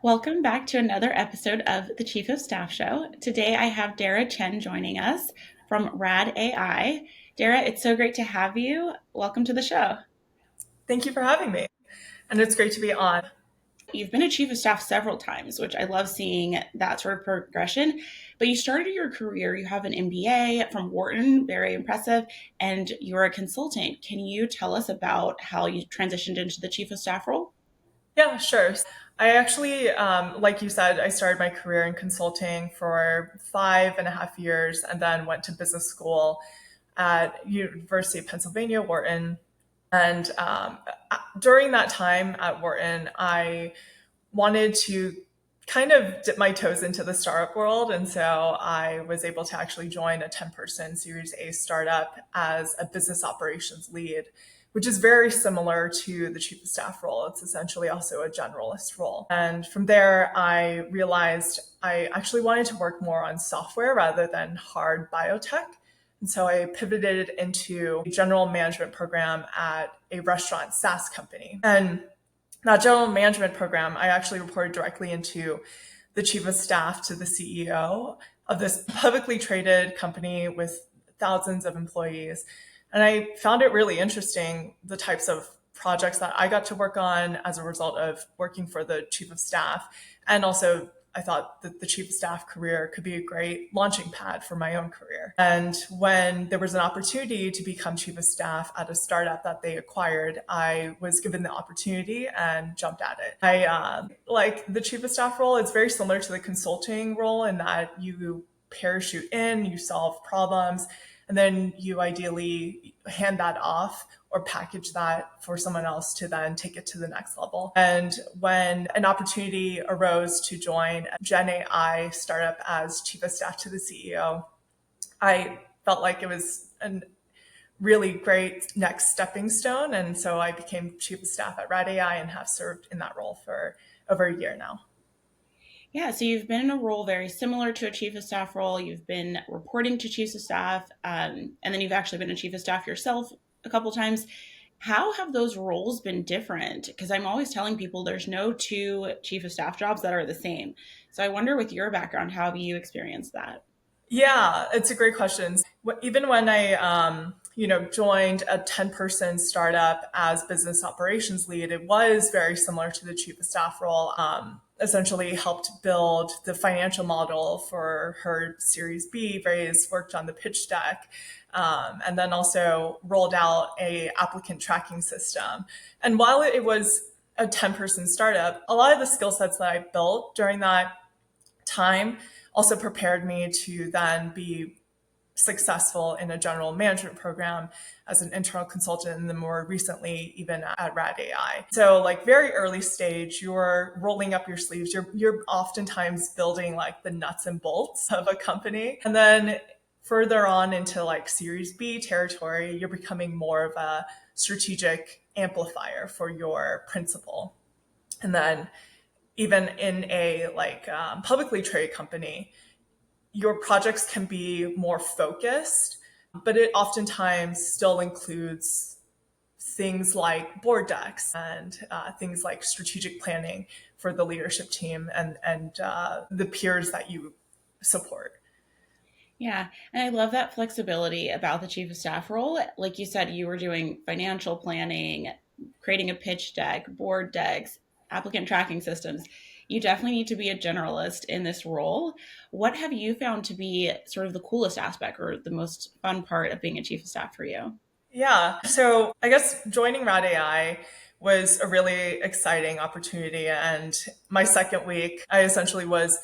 Welcome back to another episode of the Chief of Staff Show. Today I have Dara Chen joining us from Rad AI. Dara, it's so great to have you. Welcome to the show. Thank you for having me. And it's great to be on. You've been a chief of staff several times, which I love seeing that sort of progression. But you started your career, you have an MBA from Wharton, very impressive, and you're a consultant. Can you tell us about how you transitioned into the chief of staff role? Yeah, sure. I actually, like you said, I started my career in consulting for 5.5 years and then went to business school at University of Pennsylvania, Wharton. And during that time at Wharton, I wanted to kind of dip my toes into the startup world. And so I was able to actually join a 10-person Series A startup as a business operations lead, which is very similar to the chief of staff role. It's essentially also a generalist role. And from there, I realized I actually wanted to work more on software rather than hard biotech. And so I pivoted into a general management program at a restaurant SaaS company. And that general management program, I actually reported directly into the chief of staff to the CEO of this publicly traded company with thousands of employees. And I found it really interesting, the types of projects that I got to work on as a result of working for the chief of staff. And also, I thought that the chief of staff career could be a great launching pad for my own career. And when there was an opportunity to become chief of staff at a startup that they acquired, I was given the opportunity and jumped at it. I like the chief of staff role. It's very similar to the consulting role in that you parachute in, you solve problems, and then you ideally hand that off or package that for someone else to then take it to the next level. And when an opportunity arose to join a Gen AI startup as chief of staff to the CEO, I felt like it was a really great next stepping stone. And so I became chief of staff at Rad AI and have served in that role for over a year now. Yeah, so you've been in a role very similar to a chief of staff role. You've been reporting to chiefs of staff, and then you've actually been a chief of staff yourself a couple times. How have those roles been different? Because I'm always telling people there's no two chief of staff jobs that are the same. So I wonder, with your background, how have you experienced that? Yeah, it's a great question. Even when I, joined a 10-person startup as business operations lead, it was very similar to the chief of staff role. Essentially helped build the financial model for her Series B raise, worked on the pitch deck, and then also rolled out a applicant tracking system. And while it was a 10-person startup, a lot of the skill sets that I built during that time also prepared me to then be successful in a general management program as an internal consultant, and then more recently even at Rad AI. So like very early stage, you're rolling up your sleeves. You're oftentimes building like the nuts and bolts of a company. And then further on into like Series B territory, you're becoming more of a strategic amplifier for your principal. And then even in a publicly traded company, your projects can be more focused, but it oftentimes still includes things like board decks and things like strategic planning for the leadership team and the peers that you support. Yeah, and I love that flexibility about the chief of staff role. Like you said, you were doing financial planning, creating a pitch deck, board decks, applicant tracking systems. You definitely need to be a generalist in this role. What have you found to be sort of the coolest aspect or the most fun part of being a chief of staff for you? Yeah. So I guess joining Rad AI was a really exciting opportunity. And my second week, I essentially was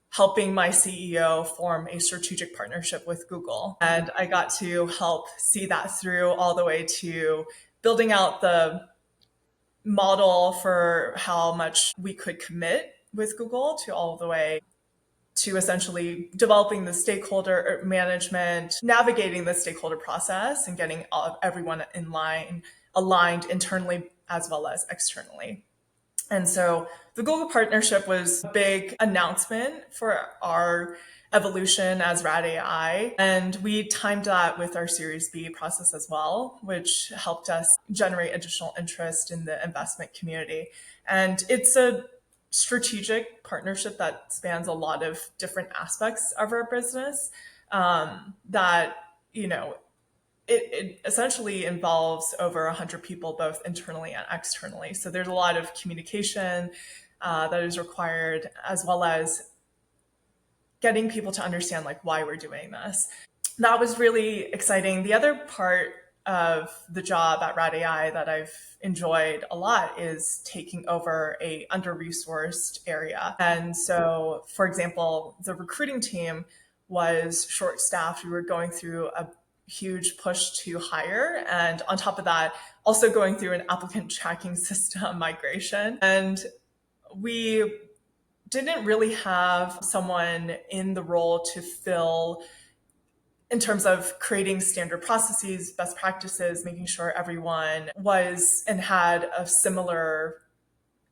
helping my CEO form a strategic partnership with Google. And I got to help see that through all the way to building out the model for how much we could commit with Google to all the way to essentially developing the stakeholder management, navigating the stakeholder process and getting everyone in line, aligned internally as well as externally. And so the Google partnership was a big announcement for our evolution as Rad AI. And we timed that with our Series B process as well, which helped us generate additional interest in the investment community. And it's a strategic partnership that spans a lot of different aspects of our business. That, you know, it essentially involves over 100 people, both internally and externally. So there's a lot of communication that is required, as well as getting people to understand like why we're doing this. That was really exciting. The other part of the job at Rad AI that I've enjoyed a lot is taking over a under-resourced area. And so, for example, the recruiting team was short-staffed. We were going through a huge push to hire, and on top of that, also going through an applicant tracking system migration. And we didn't really have someone in the role to fill in terms of creating standard processes, best practices, making sure everyone was and had a similar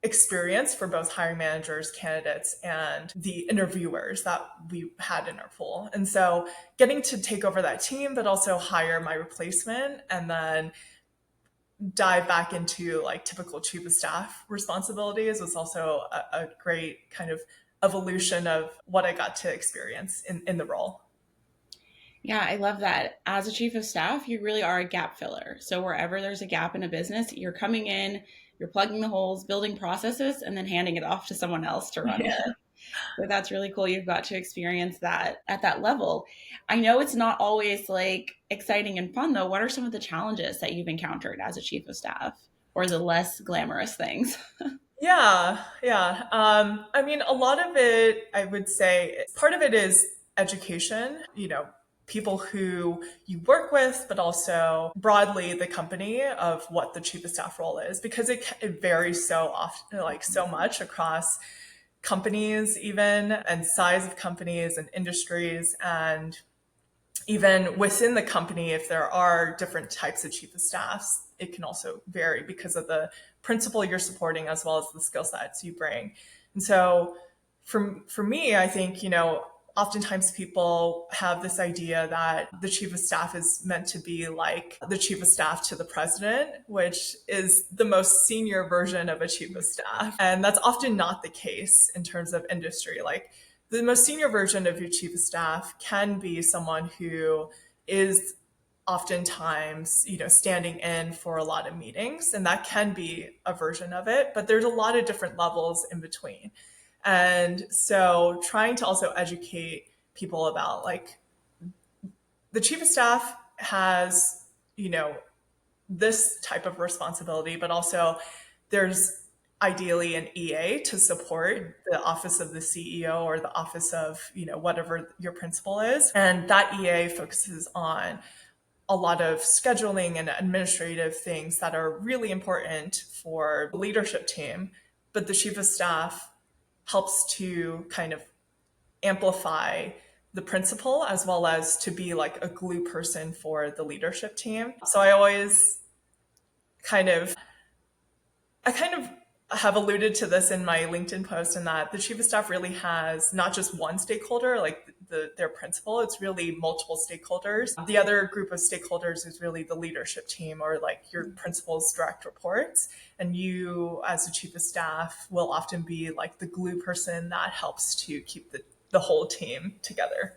experience for both hiring managers, candidates, and the interviewers that we had in our pool. And so getting to take over that team, but also hire my replacement and then dive back into like typical chief of staff responsibilities was also a great kind of evolution of what I got to experience in the role. Yeah, I love that. As a chief of staff, you really are a gap filler. So wherever there's a gap in a business, you're coming in, you're plugging the holes, building processes, and then handing it off to someone else to run Yeah. with. So that's really cool. You've got to experience that at that level. I know it's not always like exciting and fun though. What are some of the challenges that you've encountered as a chief of staff or the less glamorous things? Yeah. I mean, a lot of it, I would say, part of it is education, people who you work with, but also broadly the company of what the chief of staff role is, because it varies so often, like so much across companies, even, and size of companies and industries. And even within the company, if there are different types of chief of staffs, it can also vary because of the principal you're supporting as well as the skill sets you bring. And so for me, I think, oftentimes people have this idea that the chief of staff is meant to be like the chief of staff to the president, which is the most senior version of a chief of staff. And that's often not the case in terms of industry. Like the most senior version of your chief of staff can be someone who is oftentimes, standing in for a lot of meetings, and that can be a version of it, but there's a lot of different levels in between. And so trying to also educate people about like the chief of staff has, this type of responsibility, but also there's ideally an EA to support the office of the CEO or the office of, whatever your principal is. And that EA focuses on a lot of scheduling and administrative things that are really important for the leadership team. But the chief of staff helps to kind of amplify the principal as well as to be like a glue person for the leadership team. So kind of I kind of have alluded to this in my LinkedIn post, in that the chief of staff really has not just one stakeholder, like their principal, it's really multiple stakeholders. The other group of stakeholders is really the leadership team or like your principal's direct reports. And you, as a chief of staff, will often be like the glue person that helps to keep the whole team together.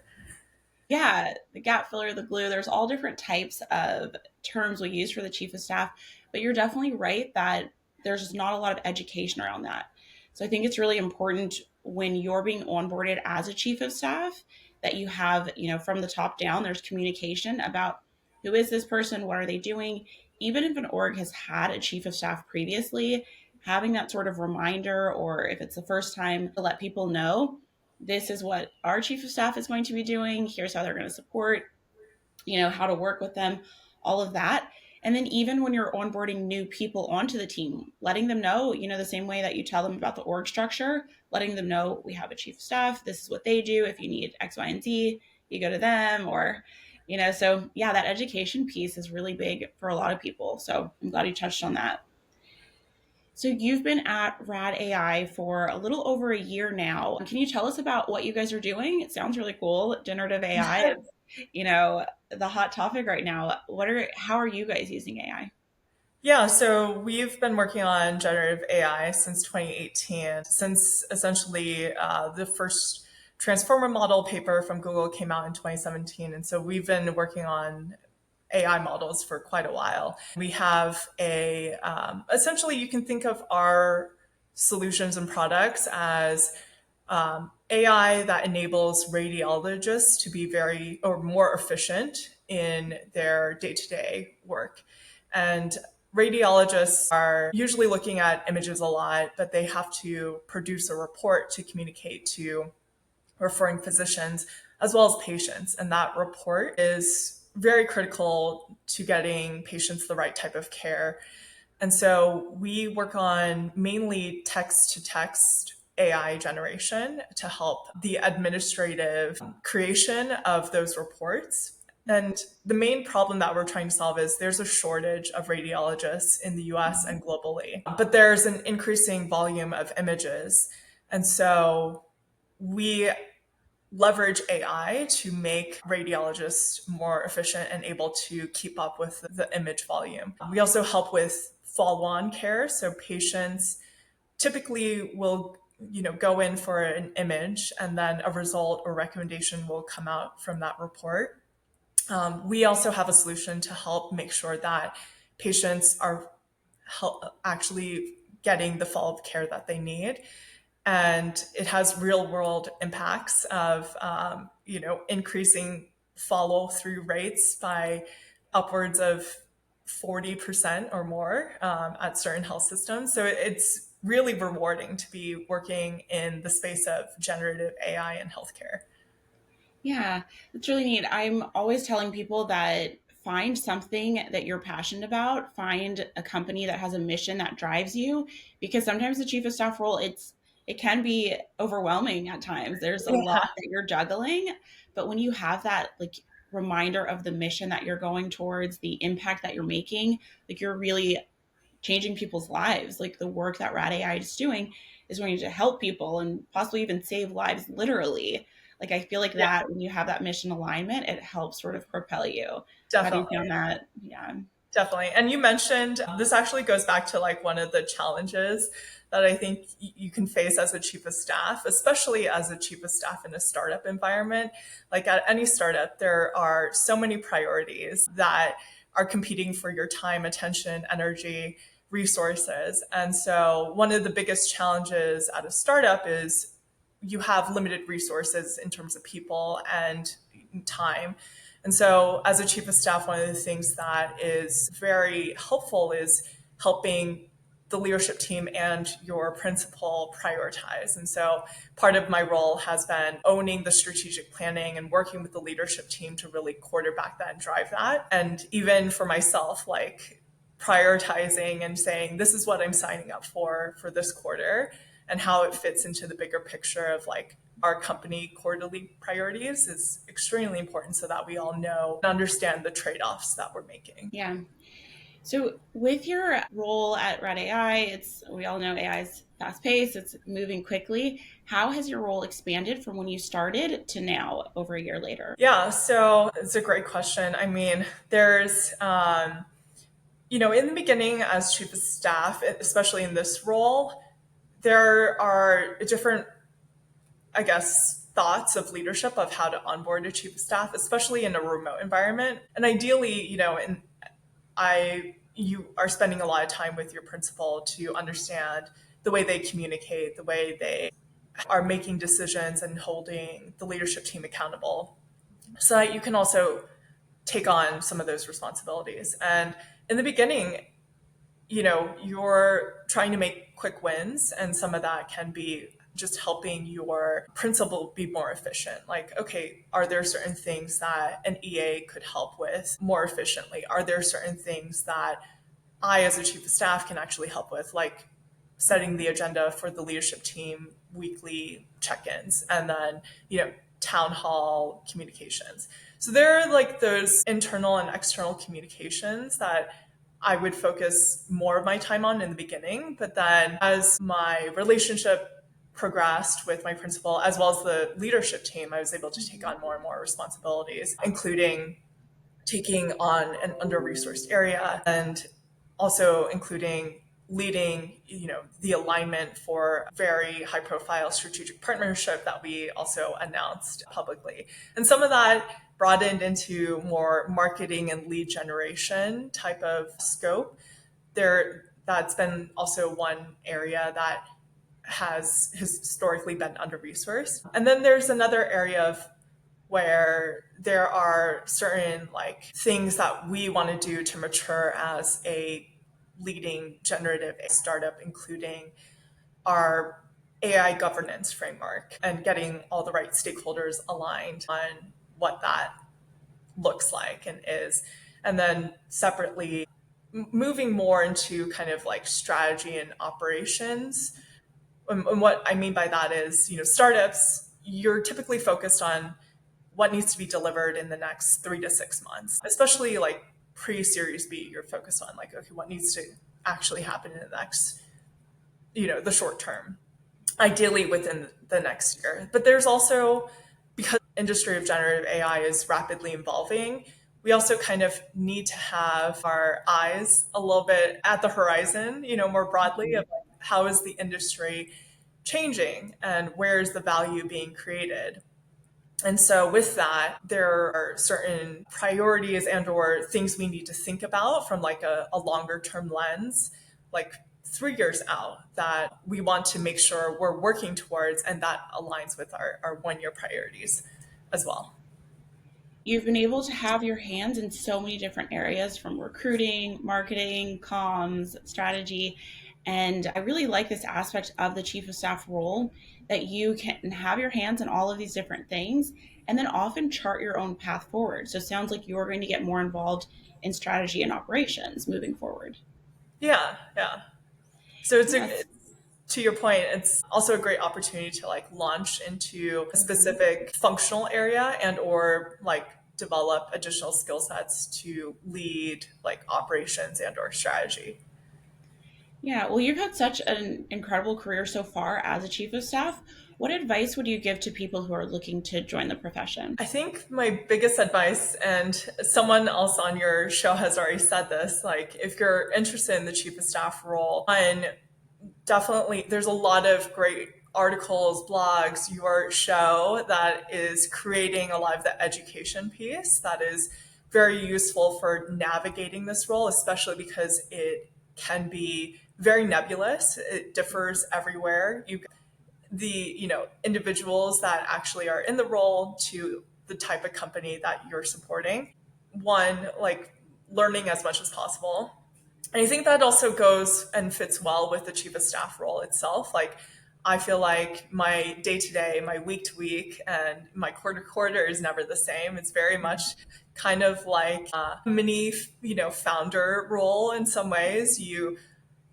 Yeah, the gap filler, the glue, there's all different types of terms we use for the chief of staff, but you're definitely right that there's just not a lot of education around that. So I think it's really important when you're being onboarded as a chief of staff that you have, from the top down, there's communication about who is this person, what are they doing. Even if an org has had a chief of staff previously, having that sort of reminder, or if it's the first time, to let people know this is what our chief of staff is going to be doing. Here's how they're going to support, how to work with them, all of that. And then even when you're onboarding new people onto the team, letting them know, the same way that you tell them about the org structure, letting them know we have a chief of staff, this is what they do. If you need X, Y, and Z, you go to them, or, so yeah, that education piece is really big for a lot of people. So I'm glad you touched on that. So you've been at Rad AI for a little over a year now. Can you tell us about what you guys are doing? It sounds really cool. Generative AI is, the hot topic right now. How are you guys using AI? Yeah, so we've been working on generative AI since 2018, since essentially the first transformer model paper from Google came out in 2017. And so we've been working on AI models for quite a while. We have essentially, you can think of our solutions and products as AI that enables radiologists to be very or more efficient in their day to day work. And radiologists are usually looking at images a lot, but they have to produce a report to communicate to referring physicians as well as patients. And that report is very critical to getting patients the right type of care. And so we work on mainly text to text AI generation to help the administrative creation of those reports. And the main problem that we're trying to solve is there's a shortage of radiologists in the US and globally, but there's an increasing volume of images. And so we leverage AI to make radiologists more efficient and able to keep up with the image volume. We also help with follow-on care. So patients typically will go in for an image and then a result or recommendation will come out from that report. We also have a solution to help make sure that patients are actually getting the follow-up care that they need, and it has real world impacts of increasing follow through rates by upwards of 40% or more at certain health systems. So it's really rewarding to be working in the space of generative AI in healthcare. Yeah, it's really neat. I'm always telling people that find something that you're passionate about, find a company that has a mission that drives you, because sometimes the chief of staff role, it can be overwhelming at times. There's a lot that you're juggling, but when you have that like reminder of the mission that you're going towards, the impact that you're making, like you're really changing people's lives. Like the work that Rad AI is doing is going to help people and possibly even save lives literally. Like I feel like Yeah, that when you have that mission alignment, it helps sort of propel you. Have you definitely. found that? Yeah. Definitely. And you mentioned this actually goes back to like one of the challenges that I think you can face as a chief of staff, especially as a chief of staff in a startup environment. Like at any startup, there are so many priorities that are competing for your time, attention, energy, resources. And so one of the biggest challenges at a startup is you have limited resources in terms of people and time. And so, as a chief of staff, one of the things that is very helpful is helping the leadership team and your principal prioritize. And so, part of my role has been owning the strategic planning and working with the leadership team to really quarterback that and drive that. And even for myself, like prioritizing and saying, this is what I'm signing up for this quarter and how it fits into the bigger picture of like our company quarterly priorities is extremely important so that we all know and understand the trade-offs that we're making. Yeah. So with your role at Rad AI, it's we all know AI is fast paced, it's moving quickly. How has your role expanded from when you started to now over a year later? Yeah, so it's a great question. I mean, there's in the beginning as chief of staff, especially in this role, there are different, I guess, thoughts of leadership of how to onboard a chief of staff, especially in a remote environment. And ideally, you are spending a lot of time with your principal to understand the way they communicate, the way they are making decisions and holding the leadership team accountable so that you can also take on some of those responsibilities. And in the beginning, you're trying to make quick wins, and some of that can be just helping your principal be more efficient. Like, okay, are there certain things that an EA could help with more efficiently? Are there certain things that I, as a chief of staff, can actually help with, like setting the agenda for the leadership team weekly check-ins, and then, town hall communications. So there are like those internal and external communications that I would focus more of my time on in the beginning. But then as my relationship progressed with my principal, as well as the leadership team, I was able to take on more and more responsibilities, including taking on an under resourced area and also including leading, the alignment for a very high profile strategic partnership that we also announced publicly. And some of that broadened into more marketing and lead generation type of scope. That's been also one area that has historically been under resourced. And then there's another area of where there are certain like things that we want to do to mature as a leading generative startup, including our AI governance framework and getting all the right stakeholders aligned on what that looks like and is. And then separately, moving more into kind of like strategy and operations. And what I mean by that is, startups, you're typically focused on what needs to be delivered in the next 3 to 6 months, especially like pre-series B, you're focused on like, okay, what needs to actually happen in the next, the short term, ideally within the next year. But there's also, because the industry of generative AI is rapidly evolving, we also kind of need to have our eyes a little bit at the horizon, more broadly of like, how is the industry changing and where is the value being created. And so with that, there are certain priorities and or things we need to think about from like a longer term lens, like 3 years out, that we want to make sure we're working towards, and that aligns with our 1 year priorities as well. You've been able to have your hands in so many different areas from recruiting, marketing, comms, strategy. And I really like this aspect of the chief of staff role that you can have your hands in all of these different things and then often chart your own path forward. So it sounds like you're going to get more involved in strategy and operations moving forward. Yeah, yeah. So Yes. to your point, it's also a great opportunity to like launch into a Mhm. specific functional area and or like develop additional skill sets to lead like operations and or strategy. Yeah, well, you've had such an incredible career so far as a chief of staff. What advice would you give to people who are looking to join the profession? I think my biggest advice, and someone else on your show has already said this, like if you're interested in the chief of staff role, and definitely there's a lot of great articles, blogs, your show that is creating a lot of the education piece that is very useful for navigating this role, especially because it can be very nebulous. It differs everywhere. The individuals that actually are in the role to the type of company that you're supporting, one, like learning as much as possible. And I think that also goes and fits well with the chief of staff role itself. Like, I feel like my day to day, my week to week, and my quarter to quarter is never the same. It's very much kind of like a mini, founder role in some ways.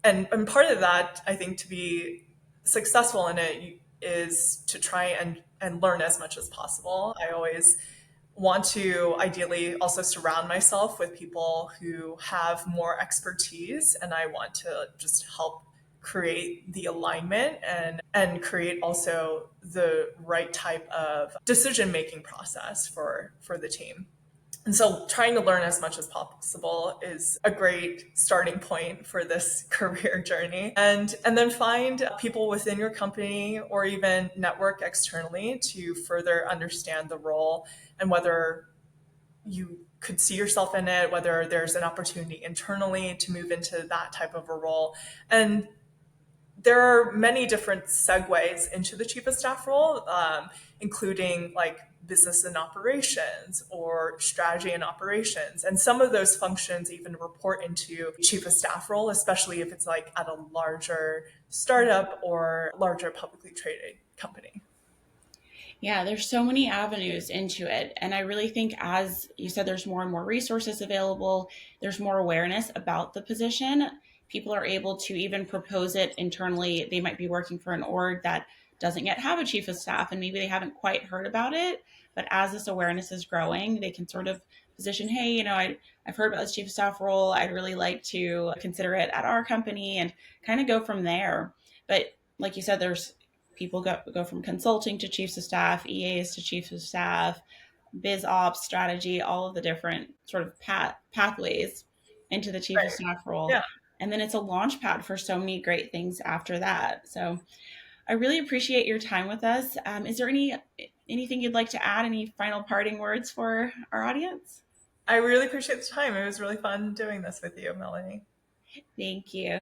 And part of that, I think, to be successful in it is to try and learn as much as possible. I always want to ideally also surround myself with people who have more expertise, and I want to just help create the alignment and create also the right type of decision making process for the team. And so trying to learn as much as possible is a great starting point for this career journey. And then find people within your company or even network externally to further understand the role and whether you could see yourself in it, whether there's an opportunity internally to move into that type of a role. And there are many different segues into the chief of staff role, including like business and operations or strategy and operations. And some of those functions even report into chief of staff role, especially if it's like at a larger startup or larger publicly traded company. Yeah, there's so many avenues into it. And I really think, as you said, there's more and more resources available, there's more awareness about the position. People are able to even propose it internally. They might be working for an org that doesn't yet have a chief of staff, and maybe they haven't quite heard about it. But as this awareness is growing, they can sort of position, hey, I've heard about this chief of staff role. I'd really like to consider it at our company and kind of go from there. But like you said, there's people go from consulting to chiefs of staff, EAs to chiefs of staff, biz ops, strategy, all of the different sort of pathways into the chief of Right. staff Yeah. role. And then it's a launch pad for so many great things after that. So I really appreciate your time with us. Is there anything you'd like to add? Any final parting words for our audience? I really appreciate the time. It was really fun doing this with you, Melanie. Thank you.